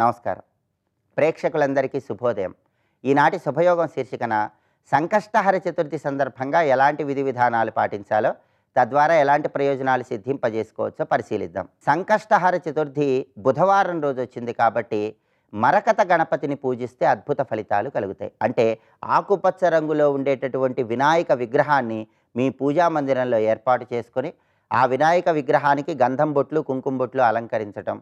నమస్కారం. ప్రేక్షకులందరికీ శుభోదయం. ఈనాటి శుభయోగం శీర్షికన సంకష్టహర చతుర్థి సందర్భంగా ఎలాంటి విధి విధానాలు పాటించాలో, తద్వారా ఎలాంటి ప్రయోజనాలు సిద్ధింపజేసుకోవచ్చో పరిశీలిద్దాం. సంకష్టహర చతుర్థి బుధవారం రోజు వచ్చింది కాబట్టి మరకత గణపతిని పూజిస్తే అద్భుత ఫలితాలు కలుగుతాయి. అంటే ఆకుపచ్చ రంగులో ఉండేటటువంటి వినాయక విగ్రహాన్ని మీ పూజా మందిరంలో ఏర్పాటు చేసుకొని ఆ వినాయక విగ్రహానికి గంధం బొట్లు, కుంకుమ బొట్లు అలంకరించటం,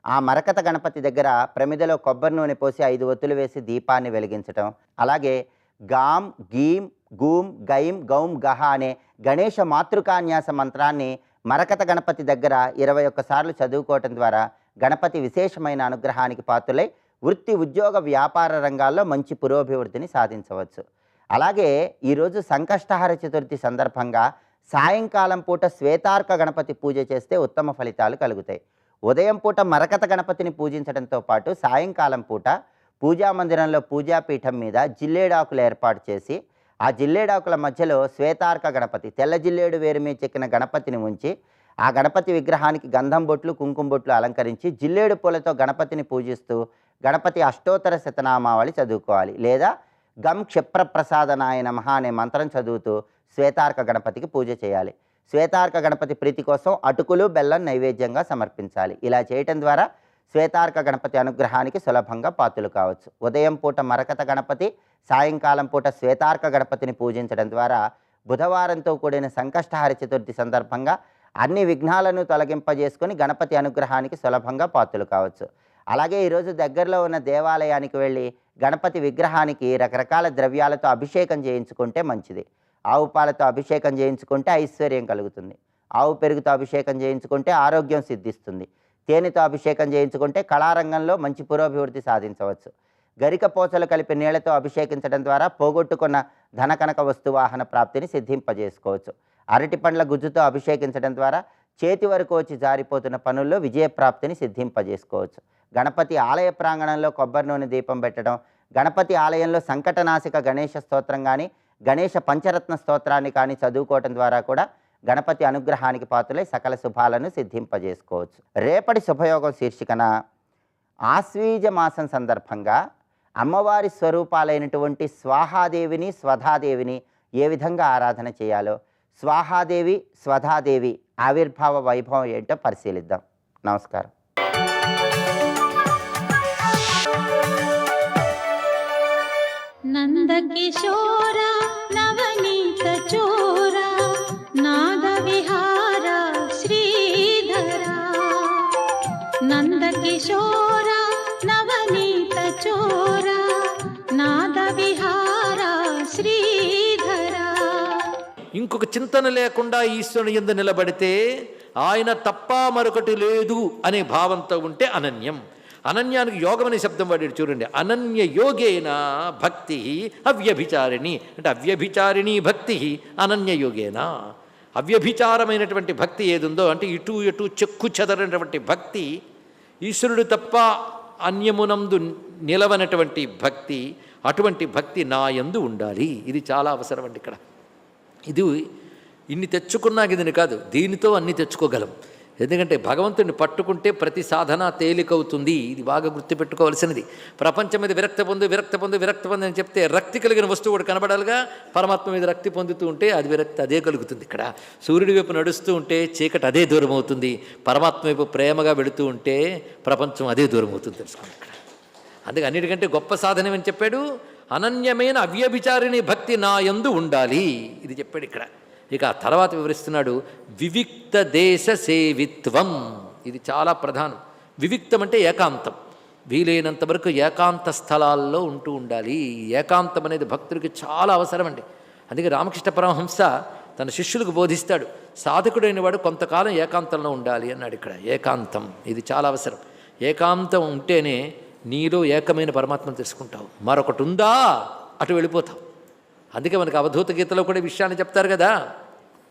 ఆ మరకత గణపతి దగ్గర ప్రమిదలో కొబ్బరి నూనె పోసి 5 ఒత్తులు వేసి దీపాన్ని వెలిగించటం, అలాగే గాం గీం గూం గైం గౌం గహ అనే గణేష మాతృకాన్యాస మంత్రాన్ని మరకత గణపతి దగ్గర 21 సార్లు చదువుకోవటం ద్వారా గణపతి విశేషమైన అనుగ్రహానికి పాత్రులై వృత్తి, ఉద్యోగ, వ్యాపార రంగాల్లో మంచి పురోభివృద్ధిని సాధించవచ్చు. అలాగే ఈరోజు సంకష్టహర చతుర్థి సందర్భంగా సాయంకాలం పూట శ్వేతార్క గణపతి పూజ చేస్తే ఉత్తమ ఫలితాలు కలుగుతాయి. ఉదయం పూట మరకత గణపతిని పూజించడంతో పాటు సాయంకాలం పూట పూజా మందిరంలో పూజాపీఠం మీద జిల్లేడాకులు ఏర్పాటు చేసి ఆ జిల్లేడాకుల మధ్యలో శ్వేతార్క గణపతి, తెల్ల జిల్లేడు వేరు మీద చెక్కిన గణపతిని ఉంచి ఆ గణపతి విగ్రహానికి గంధం బొట్లు, కుంకుమ బొట్లు అలంకరించి జిల్లేడు పూలతో గణపతిని పూజిస్తూ గణపతి అష్టోత్తర శతనామావళి చదువుకోవాలి. లేదా గం క్షిప్రప్రసాదనాయ నమః అనే మంత్రం చదువుతూ శ్వేతార్క గణపతికి పూజ చేయాలి. శ్వేతార్క గణపతి ప్రీతి కోసం అటుకులు, బెల్లం నైవేద్యంగా సమర్పించాలి. ఇలా చేయటం ద్వారా శ్వేతార్క గణపతి అనుగ్రహానికి సులభంగా పాత్రలు కావచ్చు. ఉదయం పూట మరకత గణపతి, సాయంకాలం పూట శ్వేతార్క గణపతిని పూజించడం ద్వారా బుధవారంతో కూడిన సంకష్టహర చతుర్థి సందర్భంగా అన్ని విఘ్నాలను తొలగింపజేసుకొని గణపతి అనుగ్రహానికి సులభంగా పాత్రలు కావచ్చు. అలాగే ఈరోజు దగ్గరలో ఉన్న దేవాలయానికి వెళ్ళి గణపతి విగ్రహానికి రకరకాల ద్రవ్యాలతో అభిషేకం చేయించుకుంటే మంచిది. ఆవు పాలతో అభిషేకం చేయించుకుంటే ఐశ్వర్యం కలుగుతుంది. ఆవు పెరుగుతో అభిషేకం చేయించుకుంటే ఆరోగ్యం సిద్ధిస్తుంది. తేనెతో అభిషేకం చేయించుకుంటే కళారంగంలో మంచి పురోభివృద్ధి సాధించవచ్చు. గరిక పోచలు కలిపి నీళ్లతో అభిషేకించడం ద్వారా పోగొట్టుకున్న ధనకనక వస్తువాహన ప్రాప్తిని సిద్ధింపజేసుకోవచ్చు. అరటి పండ్ల గుజ్జుతో అభిషేకించడం ద్వారా చేతి వరకు వచ్చి జారిపోతున్న పనుల్లో విజయప్రాప్తిని సిద్ధింపజేసుకోవచ్చు. గణపతి ఆలయ ప్రాంగణంలో కొబ్బరి నూనె దీపం పెట్టడం, గణపతి ఆలయంలో సంకటనాశక గణేష స్తోత్రం కానీ, గణేష పంచరత్న స్తోత్రాన్ని కానీ చదువుకోవటం ద్వారా కూడా గణపతి అనుగ్రహానికి పాత్రలై సకల శుభాలను సిద్ధింపజేసుకోవచ్చు. రేపటి శుభయోగం శీర్షికన ఆశ్వీజ మాసం సందర్భంగా అమ్మవారి స్వరూపాలైనటువంటి స్వాహాదేవిని, స్వధాదేవిని ఏ విధంగా ఆరాధన చేయాలో, స్వాహాదేవి, స్వధాదేవి ఆవిర్భావ వైభవం ఏంటో పరిశీలిద్దాం. నమస్కారం. నందకిశోర నవనీత చోర నాద విహార శ్రీధర, నందకిశోర నవనీత చోర నాద విహార శ్రీధర. ఇంకొక చింతన లేకుండా ఈశ్వరుని యందు నిలబడితే ఆయన తప్ప మరొకటి లేదు అనే భావంతో ఉంటే అనన్యం. అనన్యానికి యోగం అనే శబ్దం వాడాడు చూడండి. అనన్య యోగేన భక్తి అవ్యభిచారిణి అంటే అవ్యభిచారిణీ భక్తి అనన్య యోగేన. అవ్యభిచారమైనటువంటి భక్తి ఏదుందో అంటే ఇటు ఎటు చెక్కు చెదరనటువంటి భక్తి, ఈశ్వరుడు తప్ప అన్యమునందు నిలవనటువంటి భక్తి, అటువంటి భక్తి నా యందు ఉండాలి. ఇది చాలా అవసరం అండి. ఇక్కడ ఇది ఇన్ని తెచ్చుకున్నాక ఇదని కాదు, దీనితో అన్ని తెచ్చుకోగలం. ఎందుకంటే భగవంతుడిని పట్టుకుంటే ప్రతి సాధన తేలికవుతుంది. ఇది బాగా గుర్తుపెట్టుకోవాల్సినది. ప్రపంచం మీద విరక్తి పొందు అని చెప్తే రక్తి కలిగిన వస్తువు కూడా కనబడాలిగా. పరమాత్మ మీద రక్తి పొందుతూ ఉంటే అది విరక్తి అదే కలుగుతుంది. ఇక్కడ సూర్యుడి వైపు నడుస్తూ ఉంటే చీకటి అదే దూరం అవుతుంది. పరమాత్మ వైపు ప్రేమగా వెళుతూ ఉంటే ప్రపంచం అదే దూరం అవుతుంది. తెలుసుకోండి ఇక్కడ. అందుకే అన్నిటికంటే గొప్ప సాధన ఏమని చెప్పాడు? అనన్యమైన అవ్యభిచారిణి భక్తి నా యందు ఉండాలి. ఇది చెప్పాడు ఇక్కడ. ఇక తర్వాత వివరిస్తున్నాడు వివిక్త దేశ సేవిత్వం. ఇది చాలా ప్రధానం. వివిక్తం అంటే ఏకాంతం. వీలైనంత వరకు ఏకాంత స్థలాల్లో ఉంటూ ఉండాలి. ఏకాంతం అనేది భక్తుడికి చాలా అవసరం అండి. అందుకే రామకృష్ణ పరమహంస తన శిష్యులకు బోధిస్తాడు, సాధకుడైన వాడు కొంతకాలం ఏకాంతంలో ఉండాలి అన్నాడు. ఇక్కడ ఏకాంతం ఇది చాలా అవసరం. ఏకాంతం ఉంటేనే నీలో ఏకమైన పరమాత్మను తెలుసుకుంటావు. మరొకటి ఉందా అటు వెళ్ళిపోతావు. అందుకే మనకు అవధూత గీతలో కూడా విషయాన్ని చెప్తారు కదా.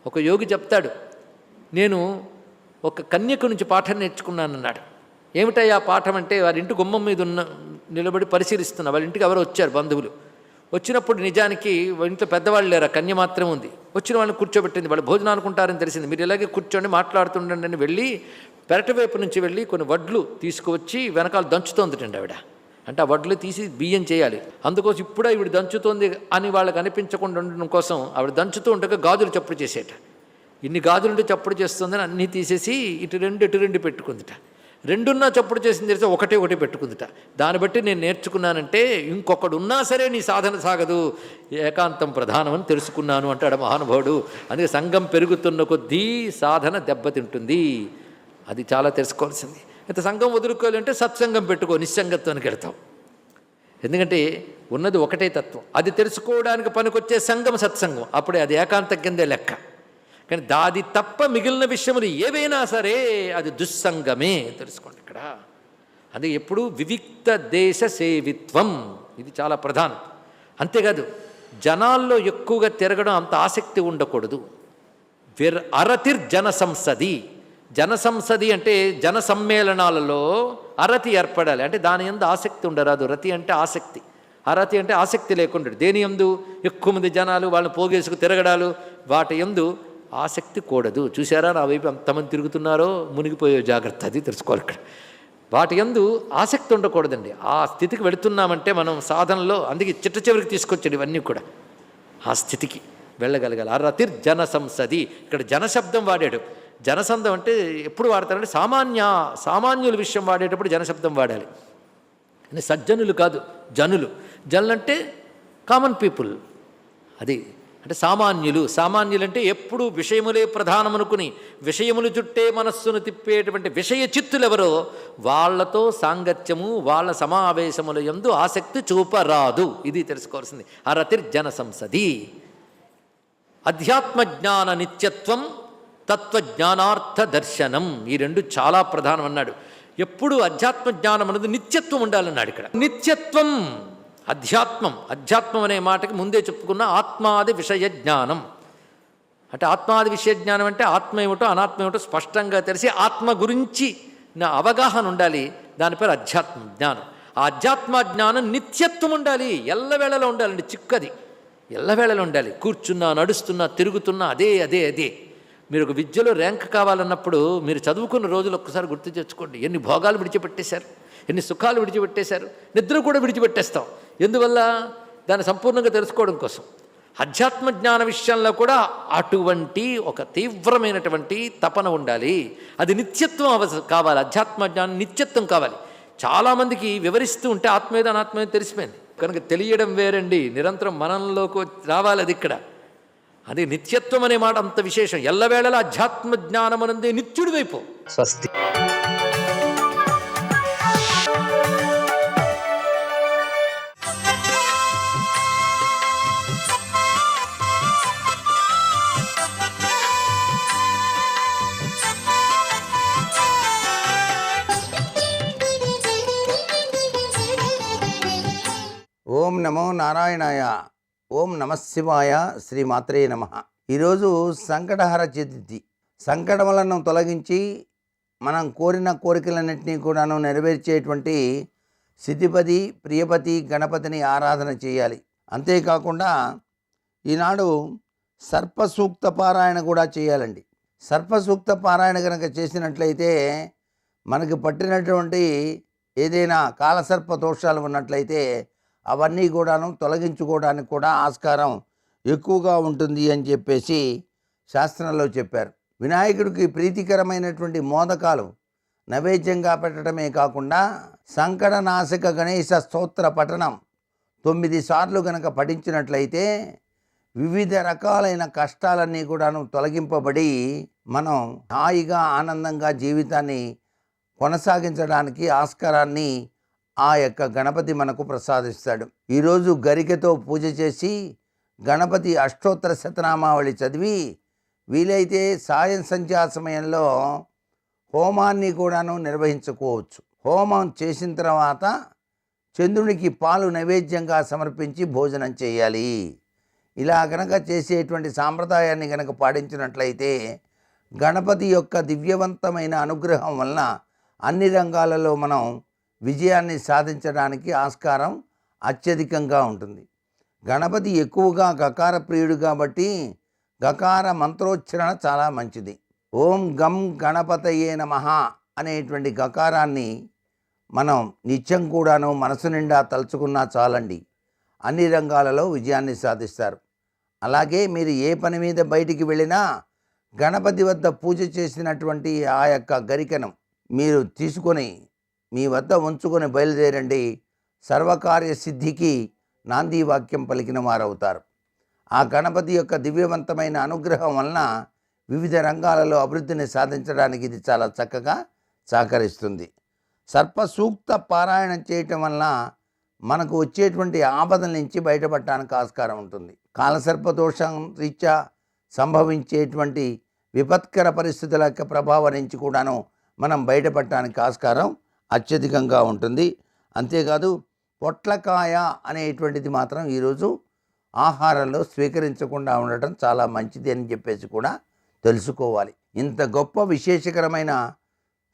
ఒక యోగి చెప్తాడు, నేను ఒక కన్యక నుంచి పాఠం నేర్చుకున్నాను అన్నాడు. ఏమిటయ్యా పాఠం అంటే, వారి ఇంటి గుమ్మం మీద నిలబడి పరిశీలిస్తున్నా. వాళ్ళ ఇంటికి ఎవరో వచ్చారు బంధువులు. వచ్చినప్పుడు నిజానికి ఇంట్లో పెద్దవాళ్ళు లేరు, కన్య మాత్రం ఉంది. వచ్చిన వాళ్ళని కూర్చోబెట్టింది. వాళ్ళు భోజనం అనుకుంటారని తెలిసింది. మీరు ఇలాగే కూర్చోండి మాట్లాడుతుండండి అని వెళ్ళి పెరటి వైపు నుంచి వెళ్ళి కొన్ని వడ్లు తీసుకువచ్చి వెనకాల దంచుతోందిటండి ఆవిడ. అంటే ఆ వడ్లు తీసి బియ్యం చేయాలి. అందుకోసం ఇప్పుడే ఈవిడ దంచుతోంది అని వాళ్ళకి అనిపించకుండా ఉండడం కోసం ఆవిడ దంచుతూ ఉండగా గాజులు చప్పుడు చేసేట. ఇన్ని గాజులుంటే చప్పుడు చేస్తుందని అన్నీ తీసేసి ఇటు రెండు పెట్టుకుందిట. రెండున్నా చప్పుడు చేసింది తెలిసి ఒకటి పెట్టుకుందిట. దాన్ని బట్టి నేను నేర్చుకున్నానంటే ఇంకొకడు ఉన్నా సరే నీ సాధన సాగదు, ఏకాంతం ప్రధానమని తెలుసుకున్నాను అంటాడు మహానుభావుడు. అందుకే సంఘం పెరుగుతున్న కొద్దీ సాధన దెబ్బతింటుంది. అది చాలా తెలుసుకోవాల్సింది. అయితే సంఘం వదులుకోవాలంటే సత్సంగం పెట్టుకో, నిస్సంగత్వానికి వెళ్తావు. ఎందుకంటే ఉన్నది ఒకటే తత్వం. అది తెలుసుకోవడానికి పనికొచ్చే సంఘం సత్సంగం. అప్పుడే అది ఏకాంతం కిందే లెక్క. కానీ దాది తప్ప మిగిలిన విషయములు ఏవైనా సరే అది దుస్సంగమే, తెలుసుకోండి ఇక్కడ. అది ఎప్పుడు వివిక్త దేశ సేవిత్వం, ఇది చాలా ప్రధానం. అంతేకాదు జనాల్లో ఎక్కువగా తిరగడం అంత ఆసక్తి ఉండకూడదు. అరతిర్ జనసంసది, జనసంసది అంటే జన సమ్మేళనాలలో అరతి ఏర్పడాలి. అంటే దాని యందు ఆసక్తి ఉండరాదు. రతి అంటే ఆసక్తి, అరతి అంటే ఆసక్తి లేకుండా దేని యందు ఎక్కువ మంది జనాలు వాళ్ళని పోగేసుకు తిరగడాలు, వాటి యందు ఆసక్తి కూడదు. చూసారా నా వైపు ఎంతమంది తిరుగుతున్నారో, మునిగిపోయే జాగ్రత్త, అది తెలుసుకోవాలి ఇక్కడ. వాటి యందు ఆసక్తి ఉండకూడదండి. ఆ స్థితికి వెళుతున్నామంటే మనం సాధనలో, అందుకే చిట్ట చివరికి తీసుకొచ్చాడు ఇవన్నీ కూడా. ఆ స్థితికి వెళ్ళగలగాలి. అరతిర్ జనసంసది, ఇక్కడ జనశబ్దం వాడాడు. జనసంధం అంటే ఎప్పుడు వాడతారంటే సామాన్యుల విషయం వాడేటప్పుడు జనశబ్దం వాడాలి. అంటే సజ్జనులు కాదు, జనులు. జనులు అంటే కామన్ పీపుల్. అది అంటే సామాన్యులు అంటే ఎప్పుడు విషయములే ప్రధానమనుకుని విషయములు చుట్టే మనస్సును తిప్పేటువంటి విషయ చిత్తులు ఎవరో వాళ్లతో సాంగత్యము, వాళ్ళ సమావేశముల యందు ఆసక్తి చూపరాదు. ఇది తెలుసుకోవాల్సింది. అరతిర్ జనసంసది. అధ్యాత్మజ్ఞాన నిత్యత్వం, తత్వజ్ఞానార్థ దర్శనం, ఈ రెండు చాలా ప్రధానం అన్నాడు. ఎప్పుడు అధ్యాత్మజ్ఞానం అనేది నిత్యత్వం ఉండాలన్నాడు ఇక్కడ. నిత్యత్వం అధ్యాత్మం అనే మాటకి ముందే చెప్పుకున్న ఆత్మాది విషయ జ్ఞానం. అంటే ఆత్మాది విషయ జ్ఞానం అంటే ఆత్మ ఏమిటో అనాత్మ ఏమిటో స్పష్టంగా తెలిసి ఆత్మ గురించి నా అవగాహన ఉండాలి. దాని పేరు అధ్యాత్మ జ్ఞానం. ఆ అధ్యాత్మ జ్ఞానం నిత్యత్వం ఉండాలి, ఎల్లవేళలో ఉండాలండి. చిక్కది ఎల్లవేళలో ఉండాలి. కూర్చున్నా, నడుస్తున్నా, తిరుగుతున్నా అదే. మీరు ఒక విద్యలో ర్యాంక్ కావాలన్నప్పుడు మీరు చదువుకున్న రోజులు ఒక్కసారి గుర్తు తెచ్చుకోండి. ఎన్ని భోగాలు విడిచిపెట్టేశారు, ఎన్ని సుఖాలు విడిచిపెట్టేశారు, నిద్ర కూడా విడిచిపెట్టేస్తాం. ఎందువల్ల? దాన్ని సంపూర్ణంగా తెలుసుకోవడం కోసం. అధ్యాత్మ జ్ఞాన విషయంలో కూడా అటువంటి ఒక తీవ్రమైనటువంటి తపన ఉండాలి. అది నిత్యత్వం కావాలి. అధ్యాత్మ జ్ఞానం నిత్యత్వం కావాలి. చాలామందికి వివరిస్తూ ఉంటే ఆత్మేద అనాత్మేద తెలిసిపోయింది కనుక తెలియడం వేరండి, నిరంతరం మనంలోకి రావాలి. అది ఇక్కడ అది నిత్యత్వం అనే మాట అంత విశేషం. ఎల్లవేళలా అధ్యాత్మ జ్ఞానమనందే నిత్యుడి వైపు. స్వస్తి. ఓం నమో నారాయణాయ. ఓం నమశివాయ. శ్రీమాత్రే నమ. ఈరోజు సంకటహర చతుర్థి. సంకటములను తొలగించి మనం కోరిన కోరికలన్నింటినీ కూడాను నెరవేర్చేటువంటి సిద్ధిపతి ప్రియపతి గణపతిని ఆరాధన చేయాలి. అంతేకాకుండా ఈనాడు సర్పసూక్త పారాయణ కూడా చేయాలండి. సర్పసూక్త పారాయణ కనుక చేసినట్లయితే మనకి పట్టినటువంటి ఏదైనా కాలసర్ప దోషాలు ఉన్నట్లయితే అవన్నీ కూడాను తొలగించుకోవడానికి కూడా ఆస్కారం ఎక్కువగా ఉంటుంది అని చెప్పేసి శాస్త్రంలో చెప్పారు. వినాయకుడికి ప్రీతికరమైనటువంటి మోదకాలు నైవేద్యంగా పెట్టడమే కాకుండా సంకటనాశక గణేశ స్తోత్ర పఠనం 9 సార్లు గనక పఠించినట్లయితే వివిధ రకాలైన కష్టాలన్నీ కూడాను తొలగింపబడి మనం హాయిగా ఆనందంగా జీవితాన్ని కొనసాగించడానికి ఆస్కారాన్ని ఆ యొక్క గణపతి మనకు ప్రసాదిస్తాడు. ఈరోజు గరికతో పూజ చేసి గణపతి అష్టోత్తర శతనామావళి చదివి వీలైతే సాయం సంధ్యా సమయంలో హోమాన్ని కూడాను నిర్వహించుకోవచ్చు. హోమం చేసిన తర్వాత చంద్రునికి పాలు నైవేద్యంగా సమర్పించి భోజనం చేయాలి. ఇలా గనక చేసేటువంటి సాంప్రదాయాన్ని గనక పాటించినట్లయితే గణపతి యొక్క దివ్యవంతమైన అనుగ్రహం వలన అన్ని రంగాలలో మనం విజయాన్ని సాధించడానికి ఆస్కారం అత్యధికంగా ఉంటుంది. గణపతి ఎక్కువగా గకార ప్రియుడు కాబట్టి గకార మంత్రోచ్చరణ చాలా మంచిది. ఓం గం గణపతయే నమః అనేటువంటి గకారాన్ని మనం నిత్యం కూడాను మనసు నిండా తలుచుకున్నా చాలండి, అన్ని రంగాలలో విజయాన్ని సాధిస్తారు. అలాగే మీరు ఏ పని మీద బయటికి వెళ్ళినా గణపతి వద్ద పూజ చేసినటువంటి ఆ యొక్క గరికను మీరు తీసుకొని మీ వద్ద ఉంచుకొని బయలుదేరండి. సర్వకార్య సిద్ధికి నాంది వాక్యం పలికిన వారవుతారు. ఆ గణపతి యొక్క దివ్యవంతమైన అనుగ్రహం వలన వివిధ రంగాలలో అభివృద్ధిని సాధించడానికి ఇది చాలా చక్కగా సహకరిస్తుంది. సర్ప సూక్త పారాయణం చేయటం వలన మనకు వచ్చేటువంటి ఆపదల నుంచి బయటపడటానికి ఆస్కారం ఉంటుంది. కాలసర్పదోషం రీత్యా సంభవించేటువంటి విపత్కర పరిస్థితుల యొక్క ప్రభావం నుంచి కూడాను మనం బయటపడటానికి ఆస్కారం అత్యధికంగా ఉంటుంది. అంతేకాదు పొట్లకాయ అనేటువంటిది మాత్రం ఈరోజు ఆహారంలో స్వీకరించకుండా ఉండటం చాలా మంచిది అని చెప్పేసి కూడా తెలుసుకోవాలి. ఇంత గొప్ప విశేషకరమైన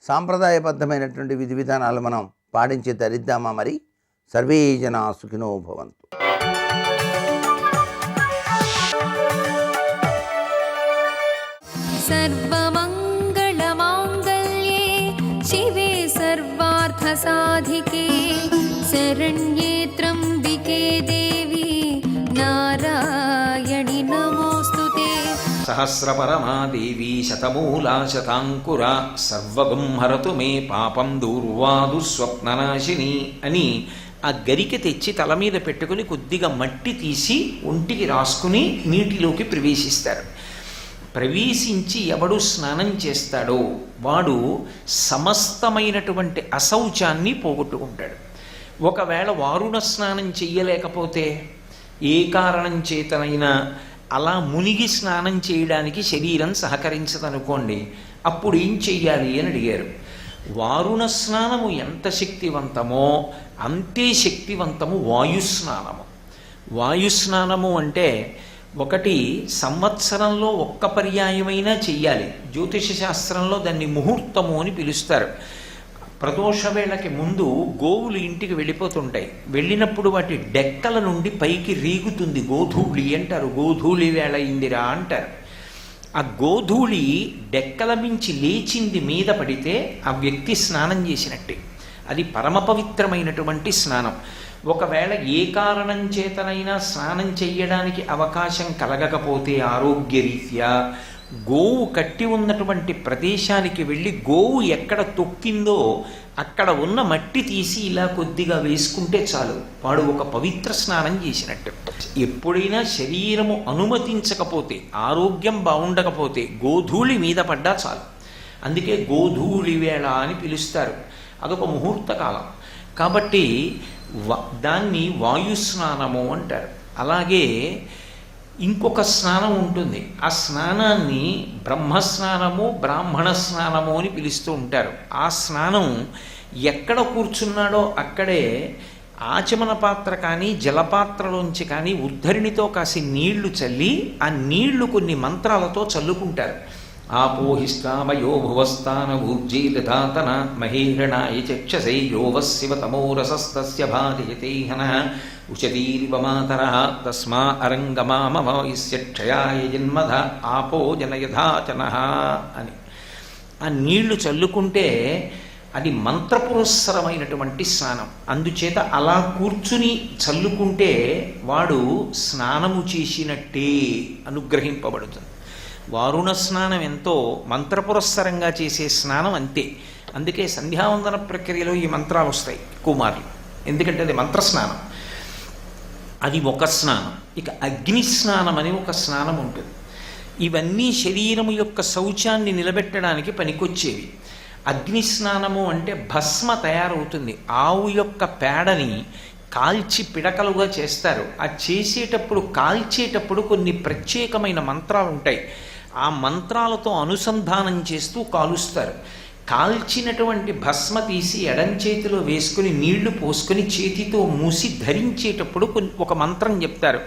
సాంప్రదాయబద్ధమైనటువంటి విధి విధానాలు మనం పాటించి ధరిద్దామా? మరి సర్వే జనా సుఖినో భవంతు. सर्वमङ्गलमाङ्गल्ये शिवे सर्वार्थसाधिके शरण्ये त्र्यम्बिके देवी नारायणि नमोऽस्तुते. సహస్రపరమా దేవీ శతమూలా శతాంకురా సర్వగం హరతు మే పాపం దూర్వాదు స్వప్ననాశిని అని ఆ గరిక తెచ్చి తల మీద పెట్టుకుని కొద్దిగా మట్టి తీసి ఒంటికి రాసుకుని నీటిలోకి ప్రవేశిస్తారు. ప్రవేశించి ఎవడు స్నానం చేస్తాడో వాడు సమస్తమైనటువంటి అశౌచాన్ని పోగొట్టుకుంటాడు. ఒకవేళ వారుణ స్నానం చెయ్యలేకపోతే ఏ కారణం చేతనైనా అలా మునిగి స్నానం చేయడానికి శరీరం సహకరించదనుకోండి, అప్పుడు ఏం చెయ్యాలి అని అడిగారు. వారుణ స్నానము ఎంత శక్తివంతమో అంతే శక్తివంతము వాయుస్నానము. వాయుస్నానము అంటే ఒకటి సంవత్సరంలో ఒక్క పర్యాయమైనా చెయ్యాలి. జ్యోతిష శాస్త్రంలో దాన్ని ముహూర్తము అని పిలుస్తారు. ప్రదోష వేళకి ముందు గోవులు ఇంటికి వెళ్ళిపోతుంటాయి. వెళ్ళినప్పుడు వాటి డెక్కల నుండి పైకి రీగుతుంది గోధూళి అంటారు. గోధూళి వేళ ఇందిరా అంటారు. ఆ గోధూళి డెక్కల మించి లేచింది మీద పడితే ఆ వ్యక్తి స్నానం చేసినట్టే. అది పరమ పవిత్రమైనటువంటి స్నానం. ఒకవేళ ఏ కారణం చేతనైనా స్నానం చెయ్యడానికి అవకాశం కలగకపోతే ఆరోగ్యరీత్యా గోవు కట్టి ఉన్నటువంటి ప్రదేశానికి వెళ్ళి గోవు ఎక్కడ తొక్కిందో అక్కడ ఉన్న మట్టి తీసి ఇలా కొద్దిగా వేసుకుంటే చాలు, వాడు ఒక పవిత్ర స్నానం చేసినట్టు. ఎప్పుడైనా శరీరము అనుమతించకపోతే, ఆరోగ్యం బాగుండకపోతే గోధూళి మీద పడ్డా చాలు. అందుకే గోధూళి వేళ అని పిలుస్తారు. అదొక ముహూర్త కాలం కాబట్టి దాన్ని వాయుస్నానము అంటారు. అలాగే ఇంకొక స్నానం ఉంటుంది. ఆ స్నానాన్ని బ్రహ్మస్నానము, బ్రాహ్మణ స్నానము అని పిలుస్తూ ఉంటారు. ఆ స్నానం ఎక్కడ కూర్చున్నాడో అక్కడే ఆచమన పాత్ర కానీ జలపాత్రలోంచి కానీ ఉద్ధరిణితో కాసి నీళ్లు చల్లి ఆ నీళ్లు కొన్ని మంత్రాలతో చల్లుకుంటారు. ఆపోహిష్టామయో భువస్థాన ఊర్జీలధాతన మహేరణాయ చక్షసై యోవశివతమోరసస్తస్య భారయతేహన ఉచతీరివ మాతరః తస్మా అరంగమామవైస్యక్షయాయ జన్మధ ఆపో జనయధాచనః అని ఆ నీళ్లు చల్లుకుంటే అది మంత్రపురస్సరమైనటువంటి స్నానం. అందుచేత అలా కూర్చుని చల్లుకుంటే వాడు స్నానము చేసినట్టే అనుగ్రహింపబడుతుంది. వారుణ స్నానం ఎంతో మంత్రపురస్సరంగా చేసే స్నానం అంతే. అందుకే సంధ్యావందన ప్రక్రియలో ఈ మంత్రాలు వస్తాయి ఎక్కువ మార్లు, ఎందుకంటే అది మంత్రస్నానం. అది ఒక స్నానం. ఇక అగ్ని స్నానం అని ఒక స్నానం ఉంటుంది. ఇవన్నీ శరీరము యొక్క శౌచాన్ని నిలబెట్టడానికి పనికొచ్చేవి. అగ్ని స్నానము అంటే భస్మ తయారవుతుంది. ఆవు యొక్క పేడని కాల్చి పిడకలుగా చేస్తారు. ఆ చేసేటప్పుడు కాల్చేటప్పుడు కొన్ని ప్రత్యేకమైన మంత్రాలు ఉంటాయి. ఆ మంత్రాలతో అనుసంధానం చేస్తూ కాలుస్తారు. కాల్చినటువంటి భస్మ తీసి ఎడం చేతిలో వేసుకుని నీళ్లు పోసుకొని చేతితో మూసి ధరించేటప్పుడు ఒక మంత్రం చెప్తారు.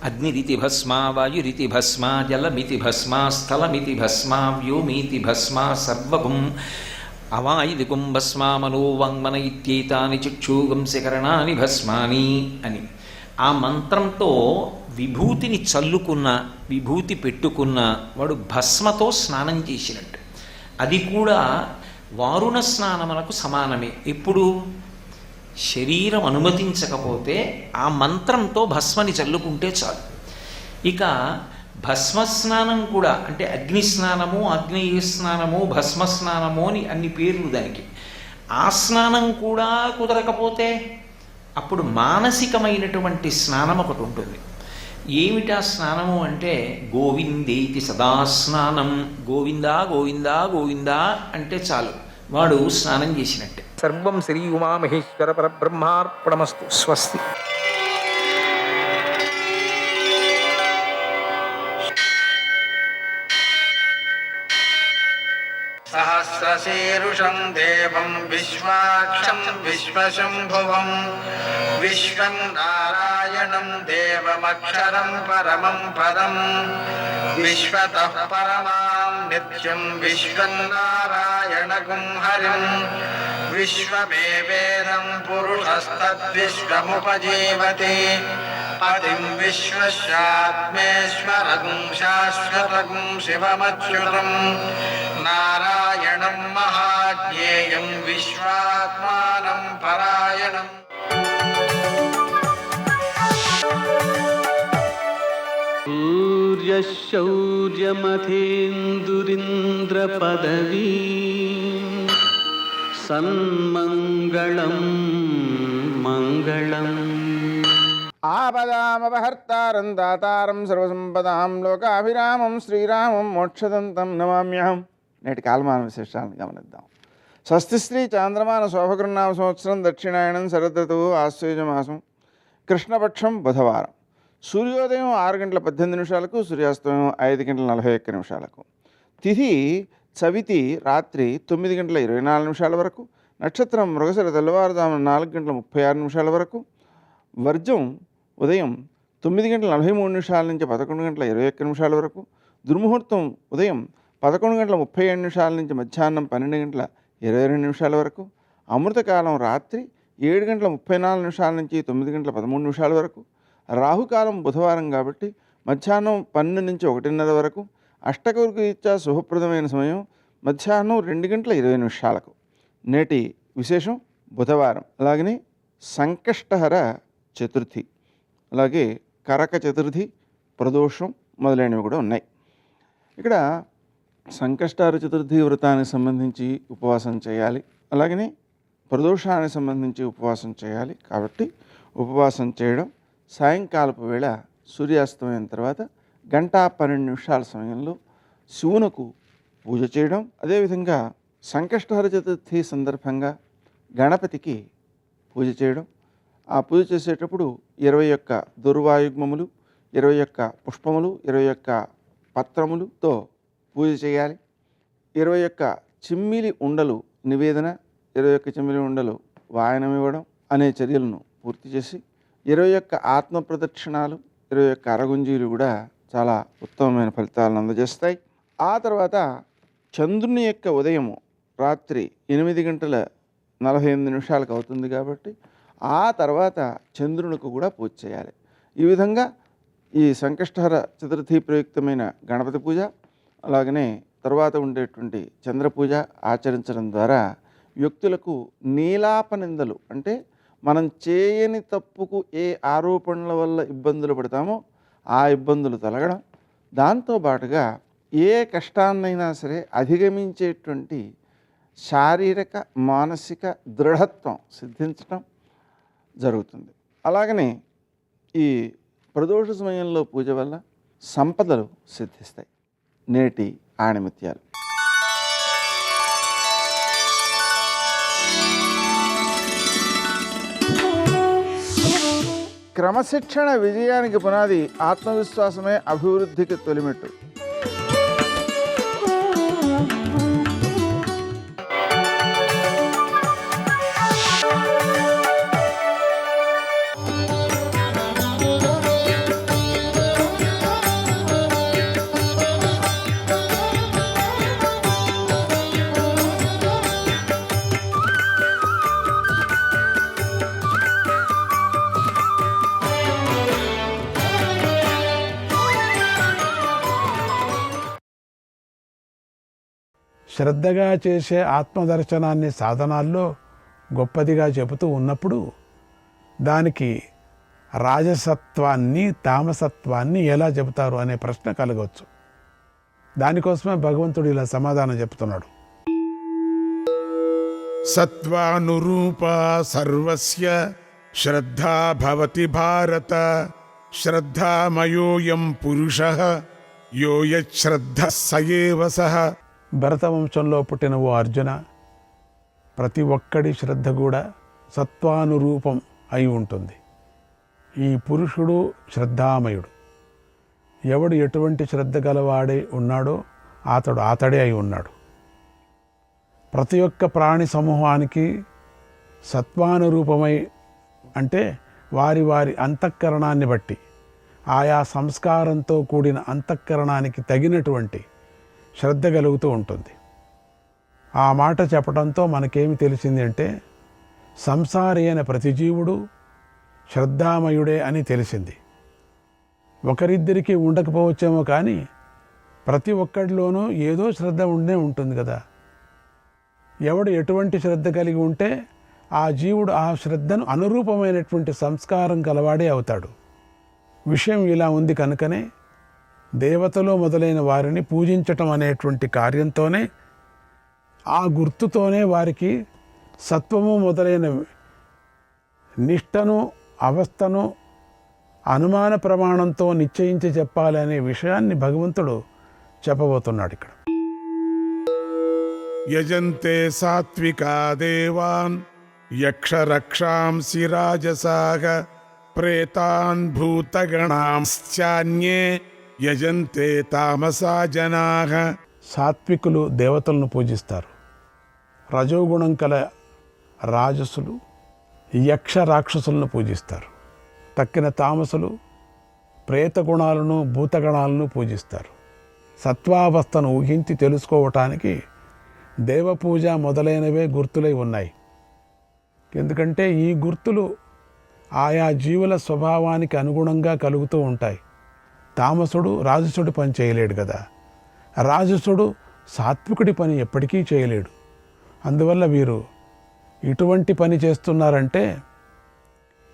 అగ్నిరితి భస్మ, వాయురితి భస్మ, జలమితి భస్మ, స్థలమితి భస్మ, వ్యోమీతి భస్మ, సర్వగుం అవాయుదిగుం భస్మ, మనోవాంగ్మన ఇత్యేతాని చక్షుగంశకరణాని భస్మాని అని ఆ మంత్రంతో విభూతిని చల్లుకున్న, విభూతి పెట్టుకున్న వాడు భస్మతో స్నానం చేసినట్టు. అది కూడా వారుణ స్నానములకు సమానమే. ఇప్పుడు శరీరం అనుమతించకపోతే ఆ మంత్రంతో భస్మని చల్లుకుంటే చాలు. ఇక భస్మస్నానం కూడా, అంటే అగ్ని స్నానము, ఆగ్నేయ స్నానము, భస్మస్నానము అని అన్ని పేర్లు దానికి. ఆ స్నానం కూడా కుదరకపోతే అప్పుడు మానసికమైనటువంటి స్నానం ఒకటి ఉంటుంది. ఏమిటా స్నానము అంటే గోవిందేతి సదా స్నానం. గోవిందా గోవిందా గోవిందా అంటే చాలు, వాడు స్నానం చేసినట్టే. సర్వం శ్రీ ఉమామహేశ్వర పరబ్రహ్మార్పణమస్తు. స్వస్తి. సహస్రశీరుషం దేవం విశ్వాక్షం విశ్వశంభువం విశ్వం నారాయణం దేవమక్షరం పరమం పదం విశ్వతః పరమాం నిత్యం విశ్వం నారాయణగుం హరిం విశ్వమేవేదం పురుషస్తద్విశ్వముపజీవతి పతిం విశ్వస్యాత్మేశ్వరం శాశ్వతం శివమచ్యుతం నారాయణం మహాజ్ఞేయం విశ్వాత్మానం పరాయణం. సూర్యశౌర్యమథేందురింద్రపదవీ సన్మంగళం మంగళం. ఆపదామపహర్తారం దాతారం సర్వసంపదాం లోకాభిరామం శ్రీరామం మోక్షదంతం నమామ్యహం. నేటి కాలమాన విశేషాలను గమనిద్దాం. స్వస్తి శ్రీ చాంద్రమాన శోభకృన్నామ సంవత్సరం దక్షిణాయనం శరదృతువు ఆశ్వయుజమాసం కృష్ణపక్షం బుధవారం. సూర్యోదయం 6:18 సూర్యాస్తమయం 5:41. తిథి చవితి రాత్రి 9:24 వరకు. నక్షత్రం మృగశిర తెల్లవారుజామున 4:36 వరకు. వర్జం ఉదయం 9:43 నుంచి 11:21 వరకు. దుర్ముహూర్తం ఉదయం 11:37 నుంచి మధ్యాహ్నం 12:22 వరకు. అమృతకాలం రాత్రి 7:34 నుంచి 9:13 వరకు. రాహుకాలం బుధవారం కాబట్టి మధ్యాహ్నం 12 నుంచి 1:30 వరకు. అష్టకౌర్గరీత్యా శుభప్రదమైన సమయం మధ్యాహ్నం 2:20. నేటి విశేషం బుధవారం. అలాగనే సంకష్టహర చతుర్థి, అలాగే కరక చతుర్థి, ప్రదోషం మొదలైనవి కూడా ఉన్నాయి. ఇక్కడ సంకష్టహర చతుర్థి వ్రతానికి సంబంధించి ఉపవాసం చేయాలి, అలాగనే ప్రదోషానికి సంబంధించి ఉపవాసం చేయాలి. కాబట్టి ఉపవాసం చేయడం సాయంకాలపు వేళ సూర్యాస్తమయం తర్వాత 1:12 సమయంలో శివునకు పూజ చేయడం. అదేవిధంగా సంకష్టహర చతుర్థి సందర్భంగా గణపతికి పూజ చేయడం. ఆ పూజ చేసేటప్పుడు 21 దుర్వాయుగ్మములు, 21 పుష్పములు, 21 పత్రములతో పూజ చేయాలి. 21 చిమ్మిలి ఉండలు నివేదన, 21 చిమ్మిలి ఉండలు వాయనం ఇవ్వడం అనే చర్యలను పూర్తి చేసి 21 ఆత్మ ప్రదక్షిణాలు, 21 అరగుంజీలు కూడా చాలా ఉత్తమమైన ఫలితాలను అందజేస్తాయి. ఆ తర్వాత చంద్రుని యొక్క ఉదయము రాత్రి 8:48 అవుతుంది కాబట్టి ఆ తర్వాత చంద్రునికి కూడా పూజ చేయాలి. ఈ విధంగా ఈ సంకష్టహర చతుర్థి ప్రయుక్తమైన గణపతి పూజ, అలాగనే తర్వాత ఉండేటువంటి చంద్ర పూజ ఆచరించడం ద్వారా వ్యక్తులకు నీలాపనిందలు, అంటే మనం చేయని తప్పుకు ఏ ఆరోపణల వల్ల ఇబ్బందులు పడతామో ఆ ఇబ్బందులు తొలగడం, దాంతోపాటుగా ఏ కష్టాన్నైనా సరే అధిగమించేటువంటి శారీరక మానసిక దృఢత్వం సిద్ధించడం జరుగుతుంది. అలాగనే ఈ ప్రదోష సమయంలో పూజ వల్ల సంపదలు సిద్ధిస్తాయి. నేటి ఆణిముత్యాలు. క్రమశిక్షణ విజయానికి పునాది, ఆత్మవిశ్వాసమే అభివృద్ధికి తొలిమెట్టు. శ్రద్ధగా చేసే ఆత్మదర్శనాన్ని సాధనాల్లో గొప్పదిగా చెబుతూ ఉన్నప్పుడు దానికి రాజసత్వాన్ని తామసత్వాన్ని ఎలా చెబుతారు అనే ప్రశ్న కలగవచ్చు. దానికోసమే భగవంతుడు ఇలా సమాధానం చెప్తున్నాడు. సత్వానురూప సర్వస్య శ్రద్ధా భవతి భారత శ్రద్ధామయోయం పురుషః యో యశ్రద్ధ సయేవ సః. భరతవంశంలో పుట్టిన ఓ అర్జున, ప్రతి ఒక్కడి శ్రద్ధ కూడా సత్వానురూపం అయి ఉంటుంది. ఈ పురుషుడు శ్రద్ధామయుడు. ఎవడు ఎటువంటి శ్రద్ధ గలవాడై ఉన్నాడో అతడే అయి ఉన్నాడు. ప్రతి ఒక్క ప్రాణి సమూహానికి సత్వానురూపమై అంటే వారి వారి అంతఃకరణాన్ని బట్టి, ఆయా సంస్కారంతో కూడిన అంతఃకరణానికి తగినటువంటి శ్రద్ధ కలుగుతూ ఉంటుంది. ఆ మాట చెప్పడంతో మనకేమి తెలిసింది అంటే సంసారి అయిన ప్రతి జీవుడు శ్రద్ధామయుడే అని తెలిసింది. ఒకరిద్దరికి ఉండకపోవచ్చేమో కానీ ప్రతి ఒక్కడిలోనూ ఏదో శ్రద్ధ ఉండే ఉంటుంది కదా. ఎవడు ఎటువంటి శ్రద్ధ కలిగి ఉంటే ఆ జీవుడు ఆ శ్రద్ధను అనురూపమైనటువంటి సంస్కారం కలవాడే అవుతాడు. విషయం ఇలా ఉంది కనుకనే దేవతలు మొదలైన వారిని పూజించటం అనేటువంటి కార్యంతోనే, ఆ గుర్తుతోనే వారికి సత్వము మొదలైన నిష్టను అవస్థను అనుమాన ప్రమాణంతో నిశ్చయించి చెప్పాలి అనే విషయాన్ని భగవంతుడు చెప్పబోతున్నాడు ఇక్కడ. యజంతే సాత్వికా దేవాన్ యక్షరక్షాంసి రాజసాగ ప్రేతాన్ భూతగణాంశ్చాన్యే యజంతే తామసా జనాః. సాత్వికులు దేవతలను పూజిస్తారు. రజోగుణం కల రాజసులు యక్ష రాక్షసులను పూజిస్తారు. తక్కిన తామసులు ప్రేత గుణాలను భూతగణాలను పూజిస్తారు. సత్వావస్థను ఊహించి తెలుసుకోవటానికి దేవపూజ మొదలైనవే గుర్తులై ఉన్నాయి. ఎందుకంటే ఈ గుర్తులు ఆయా జీవుల స్వభావానికి అనుగుణంగా కలుగుతూ ఉంటాయి. తామసుడు రాజసుడి పని చేయలేడు కదా, రాజసుడు సాత్వికుడి పని ఎప్పటికీ చేయలేడు. అందువల్ల వీరు ఇటువంటి పని చేస్తున్నారంటే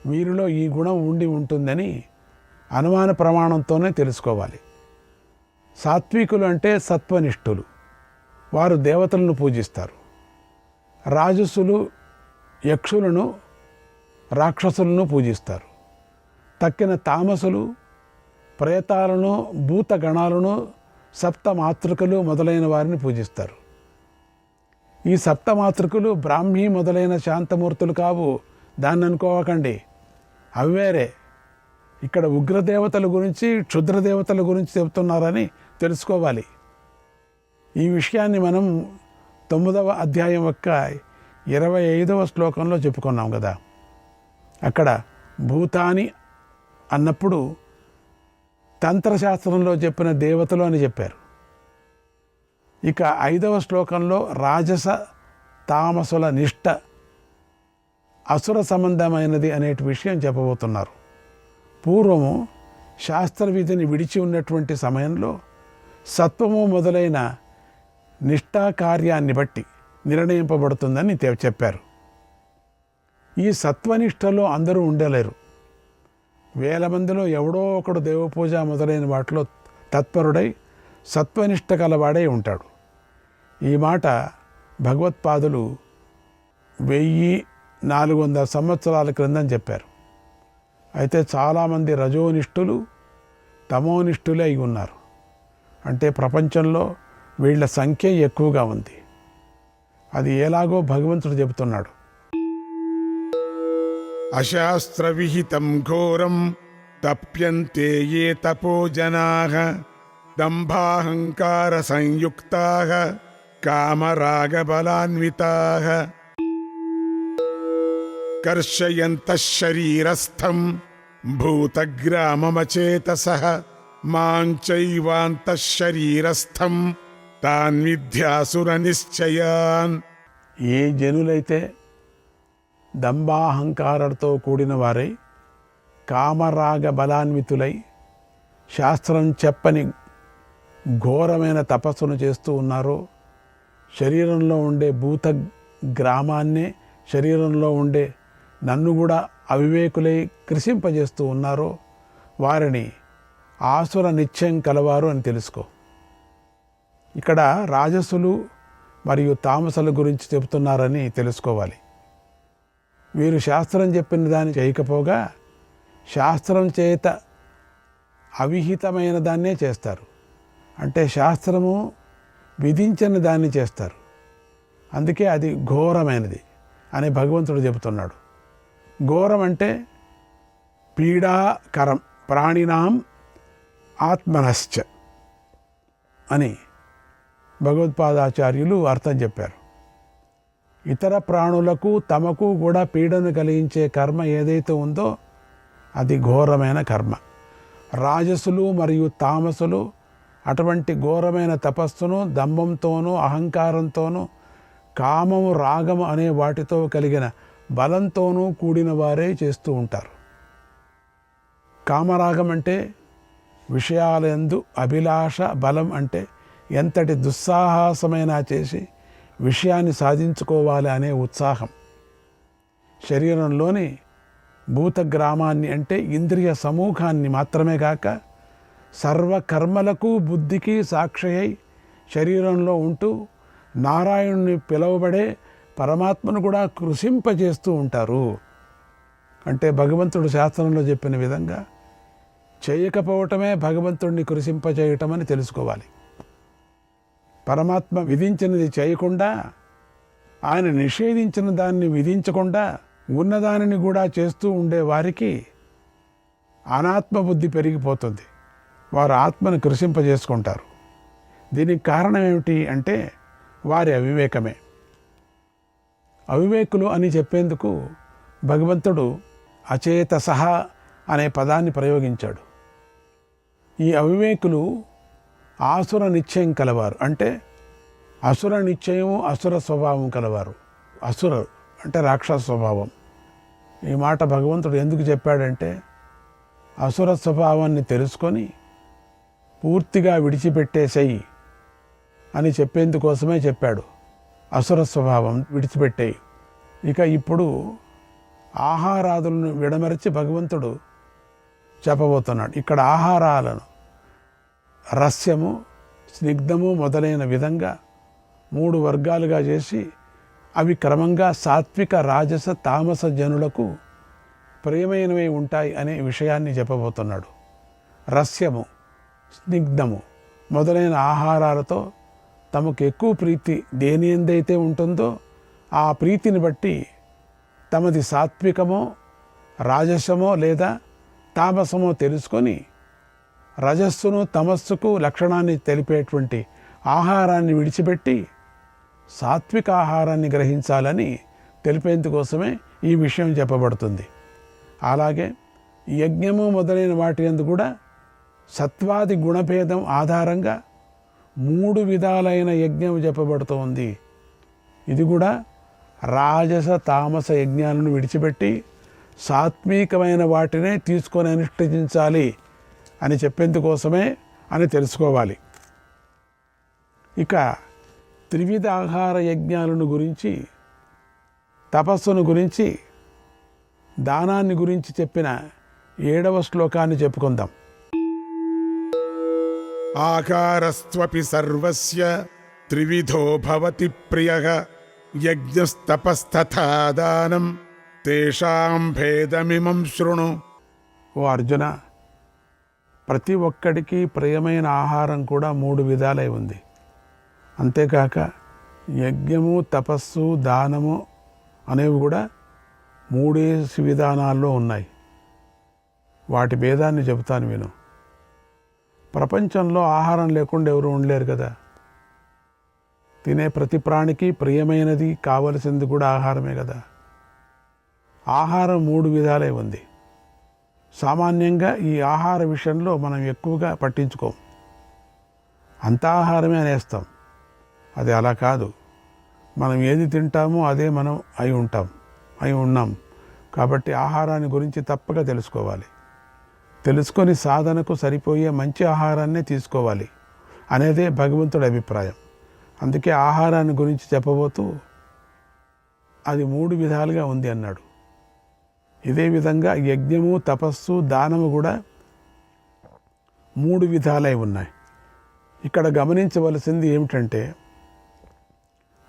వీరిలో ఈ గుణం ఉండి ఉంటుందని అనుమాన ప్రమాణంతోనే తెలుసుకోవాలి. సాత్వికులు అంటే సత్వనిష్ఠులు, వారు దేవతలను పూజిస్తారు. రాజసులు యక్షులను రాక్షసులను పూజిస్తారు. తక్కిన తామసులు ప్రేతాలను భూతగణాలను సప్తమాతృకలు మొదలైన వారిని పూజిస్తారు. ఈ సప్తమాతృకలు బ్రాహ్మీ మొదలైన శాంతమూర్తులు కావు, దాన్ని అనుకోవకండి, అవి వేరే. ఇక్కడ ఉగ్రదేవతల గురించి క్షుద్రదేవతల గురించి చెబుతున్నారని తెలుసుకోవాలి. ఈ విషయాన్ని మనం 9వ అధ్యాయం యొక్క 25వ శ్లోకంలో చెప్పుకున్నాం కదా. అక్కడ భూతాని అన్నప్పుడు తంత్రశాస్త్రంలో చెప్పిన దేవతలు అని చెప్పారు. ఇక 5వ శ్లోకంలో రాజస తామసుల నిష్ట అసుర సంబంధమైనది అనే విషయం చెప్పబోతున్నారు. పూర్వము శాస్త్ర విధిని విడిచి ఉన్నటువంటి సమయంలో సత్వము మొదలైన నిష్ఠా కార్యాన్ని బట్టి నిర్ణయింపబడుతుందని చెప్పారు. ఈ సత్వనిష్టలో అందరూ ఉండలేరు. వేల మందిలో ఎవడో ఒకడు దేవపూజ మొదలైన వాటిలో తత్పరుడై సత్వనిష్ట కలవాడై ఉంటాడు. ఈ మాట భగవత్పాదులు 1400 సంవత్సరాల క్రిందని చెప్పారు. అయితే చాలామంది రజోనిష్ఠులు తమోనిష్ఠులే అయి ఉన్నారు. అంటే ప్రపంచంలో వీళ్ళ సంఖ్య ఎక్కువగా ఉంది. అది ఎలాగో భగవంతుడు చెబుతున్నాడు. అశాస్త్ర విహితం ఘోరం తప్యంతే ఏ తపోజనాః దంభాహంకార సంయుక్తాః కామరాగబలాన్వితాః కర్షయంతః శరీరస్థం భూతగ్రామమచేతసః మాం చైవాంతః శరీరస్థం తాన్ విద్యాసుర నిశ్చయాన్. ఏ జనులైతే దంభాహంకారాలతో కూడిన వారై కామరాగ బలాన్వితులై శాస్త్రం చెప్పని ఘోరమైన తపస్సును చేస్తూ ఉన్నారో, శరీరంలో ఉండే భూత గ్రామాన్నే, శరీరంలో ఉండే నన్ను కూడా అవివేకులై కృషింపజేస్తూ ఉన్నారో వారిని ఆసుర నిశ్చయం కలవారు అని తెలుసుకో. ఇక్కడ రాజసులు మరియు తామసుల గురించి చెబుతున్నారని తెలుసుకోవాలి. వీరు శాస్త్రం చెప్పిన దాన్ని చేయకపోగా శాస్త్రం చేత అవిహితమైన దాన్నే చేస్తారు. అంటే శాస్త్రము విధించని దాన్ని చేస్తారు. అందుకే అది ఘోరమైనది అని భగవంతుడు చెబుతున్నాడు. ఘోరం అంటే పీడాకరం ప్రాణినాం ఆత్మనశ్చ అని భగవత్పాదాచార్యులు అర్థం చెప్పారు. ఇతర ప్రాణులకు తమకు కూడా పీడను కలిగించే కర్మ ఏదైతే ఉందో అది ఘోరమైన కర్మ. రాజసులు మరియు తామసులు అటువంటి ఘోరమైన తపస్సును దంభంతోనూ అహంకారంతోనూ కామము రాగము అనే వాటితో కలిగిన బలంతోనూ కూడిన వారే చేస్తూ ఉంటారు. కామరాగం అంటే విషయాలందు అభిలాష, బలం అంటే ఎంతటి దుస్సాహసమైనా చేసి విషయాన్ని సాధించుకోవాలి అనే ఉత్సాహం. శరీరంలోని భూతగ్రామాన్ని అంటే ఇంద్రియ సమూహాన్ని మాత్రమే కాక సర్వకర్మలకు బుద్ధికి సాక్షి అయి శరీరంలో ఉంటూ నారాయణుని పిలువబడే పరమాత్మను కూడా కృషింపజేస్తూ ఉంటారు. అంటే భగవంతుడు శాస్త్రంలో చెప్పిన విధంగా చేయకపోవటమే భగవంతుడిని కృషింపజేయటం అని తెలుసుకోవాలి. పరమాత్మ విధించినది చేయకుండా, ఆయన నిషేధించిన దాన్ని విధించకుండా ఉన్నదానిని కూడా చేస్తూ ఉండే వారికి అనాత్మ బుద్ధి పెరిగిపోతుంది. వారు ఆత్మను కృషింపజేసుకుంటారు. దీనికి కారణం ఏమిటి అంటే వారి అవివేకమే. అవివేకులు అని చెప్పేందుకు భగవంతుడు అచేతసః అనే పదాన్ని ప్రయోగించాడు. ఈ అవివేకులు ఆసుర నిశ్చయం కలవారు. అంటే అసుర నిశ్చయము, అసుర స్వభావం కలవారు. అసుర అంటే రాక్షస స్వభావం. ఈ మాట భగవంతుడు ఎందుకు చెప్పాడంటే అసుర స్వభావాన్ని తెలుసుకొని పూర్తిగా విడిచిపెట్టేసేయి అని చెప్పేందుకోసమే చెప్పాడు. అసుర స్వభావం విడిచిపెట్టేయి. ఇక ఇప్పుడు ఆహారాదులను విడమరిచి భగవంతుడు చెప్పబోతున్నాడు. ఇక్కడ ఆహారాలను రస్యము, స్నిగ్ధము మొదలైన విధంగా 3 వర్గాలుగా చేసి అవి క్రమంగా సాత్విక, రాజస, తామస జనులకు ప్రియమైనవి ఉంటాయి అనే విషయాన్ని చెప్పబోతున్నాడు. రస్యము, స్నిగ్ధము మొదలైన ఆహారాలతో తమకు ఎక్కువ ప్రీతి దేని ఎందైతే ఉంటుందో ఆ ప్రీతిని బట్టి తమది సాత్వికమో, రాజసమో లేదా తామసమో తెలుసుకొని రజస్సును, తమస్సుకు లక్షణాన్ని తెలిపేటువంటి ఆహారాన్ని విడిచిపెట్టి సాత్విక ఆహారాన్ని గ్రహించాలని తెలిపేందుకోసమే ఈ విషయం చెప్పబడుతుంది. అలాగే యజ్ఞము మొదలైన వాటి యందు కూడా సత్వాది గుణభేదం ఆధారంగా 3 విధాలైన యజ్ఞం చెప్పబడుతోంది. ఇది కూడా రాజస, తామస యజ్ఞాలను విడిచిపెట్టి సాత్వికమైన వాటినే తీసుకొని అనుష్ఠించాలి అని చెప్పేందుకోసమే అని తెలుసుకోవాలి. ఇక త్రివిధ ఆహార యజ్ఞాలను గురించి, తపస్సును గురించి, దానాన్ని గురించి చెప్పిన 7వ శ్లోకాన్ని చెప్పుకుందాం. ఆకారస్త్వపి సర్వస్య త్రివిధో భవతి ప్రియః యజ్ఞస్తపస్తథా దానం తేషాం భేదమిమం శృణు. ఓ అర్జున, ప్రతి ఒక్కడికి ప్రియమైన ఆహారం కూడా 3 విధాలై ఉంది. అంతేకాక యజ్ఞము, తపస్సు, దానము అనేవి కూడా 3 విధానాల్లో ఉన్నాయి. వాటి భేదాన్ని చెబుతాను విను. ప్రపంచంలో ఆహారం లేకుండా ఎవరు ఉండలేరు కదా. తినే ప్రతి ప్రాణికి ప్రియమైనది, కావలసింది కూడా ఆహారమే కదా. ఆహారం 3 విధాలై ఉంది. సామాన్యంగా ఈ ఆహార విషయంలో మనం ఎక్కువగా పట్టించుకోం. అంత ఆహారమే అనేస్తాం. అది అలా కాదు. మనం ఏది తింటామో అదే మనం అయి ఉన్నాం. కాబట్టి ఆహారాన్ని గురించి తప్పక తెలుసుకోవాలి. తెలుసుకొని సాధనకు సరిపోయే మంచి ఆహారాన్నే తీసుకోవాలి అనేదే భగవంతుడి అభిప్రాయం. అందుకే ఆహారాన్ని గురించి చెప్పబోతూ అది 3 విధాలుగా ఉంది అన్నాడు. ఇదే విధంగా యజ్ఞము, తపస్సు, దానము కూడా 3 విధాలై ఉన్నాయి. ఇక్కడ గమనించవలసింది ఏమిటంటే,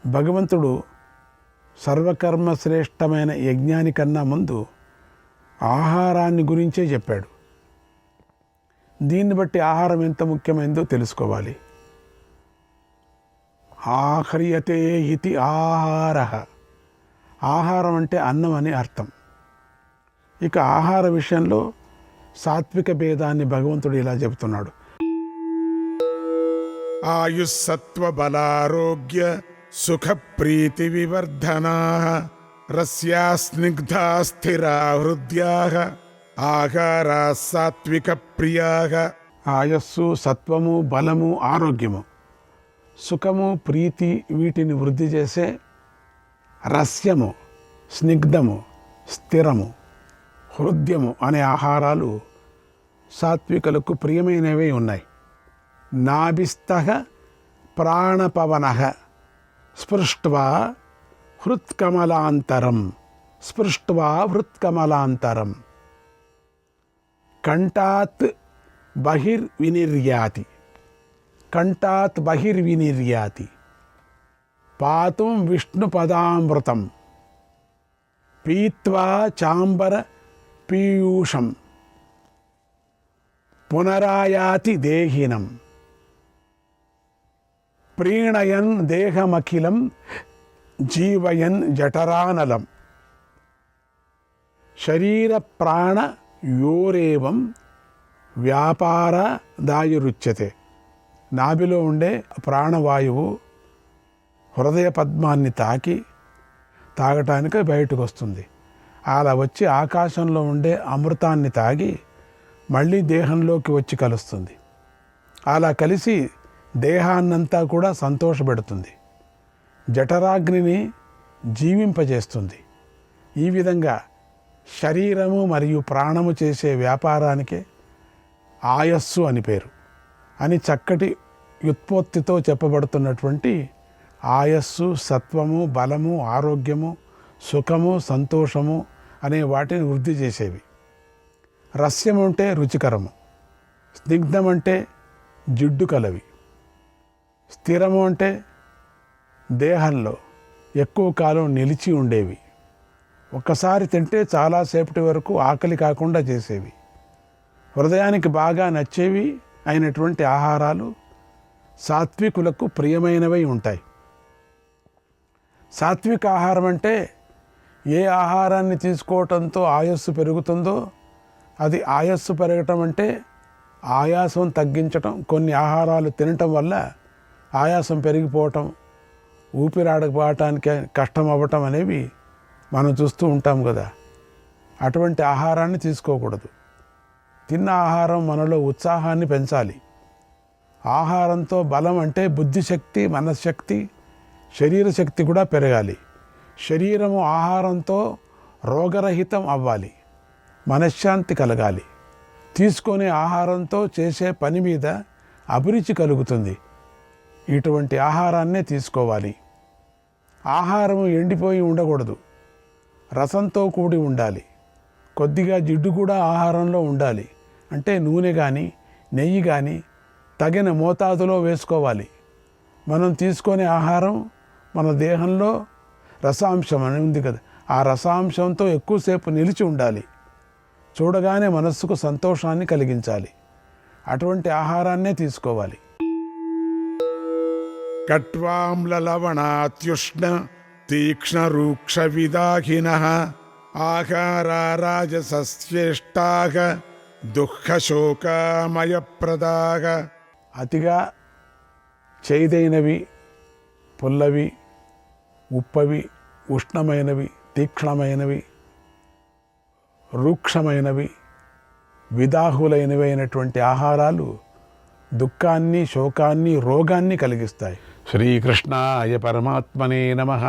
భగవంతుడు సర్వకర్మ శ్రేష్టమైన యజ్ఞానికన్నా ముందు ఆహారాన్ని గురించే చెప్పాడు. దీన్ని బట్టి ఆహారం ఎంత ముఖ్యమైందో తెలుసుకోవాలి. ఆహ్రియతే ఇతి ఆహార, ఆహారం అంటే అన్నం అని అర్థం. ఇక ఆహార విషయంలో సాత్విక భేదాన్ని భగవంతుడు ఇలా చెబుతున్నాడు. ఆయుస్సత్వ బలారోగ్య సుఖ ప్రీతి వివర్ధనా రస్యా స్నిగ్ధా స్థిరా హృద్యా ఆహారా సాత్విక ప్రియా. ఆయస్సు, సత్వము, బలము, ఆరోగ్యము, సుఖము, ప్రీతి వీటిని వృద్ధి చేసే రస్యము, స్నిగ్ధము, స్థిరము, హృద్యము అనే ఆహారాలు సాత్వికులకు ప్రియమైనవే ఉన్నాయి. నాభిస్థః ప్రాణపవనః స్పృష్ట్వా హృత్కమలాంతరం, స్పృష్ట్వా హృత్కమలాంతరం, కంఠాత్ బహిర్వినిర్యాతి, కంఠాత్ బహిర్వినిర్యాతి, పాతుం విష్ణుపదామృతం, పీత్వా చాంబర పీయూషం, పునరాయాతి దేహినం, ప్రీణయన్ దేహమఖిలం జీవయన్ జఠరానలం, శరీర ప్రాణ యోరేవం వ్యాపారదాయురుచ్యతే. నాభిలో ఉండే ప్రాణవాయువు హృదయ పద్మాన్ని తాగటానికి బయటకు వస్తుంది. అలా వచ్చి ఆకాశంలో ఉండే అమృతాన్ని తాగి మళ్ళీ దేహంలోకి వచ్చి కలుస్తుంది. అలా కలిసి దేహాన్నంతా కూడా సంతోషపెడుతుంది, జఠరాగ్నిని జీవింపజేస్తుంది. ఈ విధంగా శరీరము మరియు ప్రాణము చేసే వ్యాపారానికే ఆయస్సు అని పేరు అని చక్కటి వ్యుత్పత్తితో చెప్పబడుతున్నటువంటి ఆయస్సు, సత్వము, బలము, ఆరోగ్యము, సుఖము, సంతోషము అనే వాటిని వృద్ధి చేసేవి. రస్యం అంటే రుచికరము, స్నిగ్ధం అంటే జిడ్డు కలవి, స్థిరము అంటే దేహంలో ఎక్కువ కాలం నిలిచి ఉండేవి, ఒక్కసారి తింటే చాలాసేపటి వరకు ఆకలి కాకుండా చేసేవి, హృదయానికి బాగా నచ్చేవి అయినటువంటి ఆహారాలు సాత్వికులకు ప్రియమైనవై ఉంటాయి. సాత్విక ఆహారం అంటే ఏ ఆహారాన్ని తీసుకోవటంతో ఆయస్సు పెరుగుతుందో అది ఆయస్సు పెరగటం అంటే ఆయాసం తగ్గించటం. కొన్ని ఆహారాలు తినటం వల్ల ఆయాసం పెరిగిపోవటం, ఊపిరాడకపోవటానికి కష్టం అవ్వటం అనేవి మనం చూస్తూ ఉంటాం కదా. అటువంటి ఆహారాన్ని తీసుకోకూడదు. తిన్న ఆహారం మనలో ఉత్సాహాన్ని పెంచాలి. ఆహారంతో బలం అంటే బుద్ధిశక్తి, మనశ్శక్తి, శరీర శక్తి కూడా పెరగాలి. శరీరము ఆహారంతో రోగరహితం అవ్వాలి, మనశ్శాంతి కలగాలి. తీసుకునే ఆహారంతో చేసే పని మీద అభిరుచి కలుగుతుంది. ఇటువంటి ఆహారాన్నే తీసుకోవాలి. ఆహారము ఎండిపోయి ఉండకూడదు, రసంతో కూడి ఉండాలి. కొద్దిగా జిడ్డు కూడా ఆహారంలో ఉండాలి. అంటే నూనె కానీ నెయ్యి కానీ తగిన మోతాదులో వేసుకోవాలి. మనం తీసుకునే ఆహారం మన దేహంలో రసాంశం అని ఉంది కదా, ఆ రసాంశంతో ఎక్కువసేపు నిలిచి ఉండాలి. చూడగానే మనస్సుకు సంతోషాన్ని కలిగించాలి. అటువంటి ఆహారాన్నే తీసుకోవాలి. కట్వామ్లలవణాత్యుష్ణ తీక్ష్ణ రూక్ష విదాహినః ఆహారా రాజసశ్రేష్టాః దుఃఖశోకామయప్రదాః. అతిగా చేదైనవి, పుల్లవి, ఉప్పవి, ఉష్ణమైనవి, తీక్ష్ణమైనవి, రూక్షమైనవి, విదాహులైనవి అయినటువంటి ఆహారాలు దుఃఖాన్ని, శోకాన్ని, రోగాన్ని కలిగిస్తాయి. శ్రీకృష్ణాయ పరమాత్మనే నమః.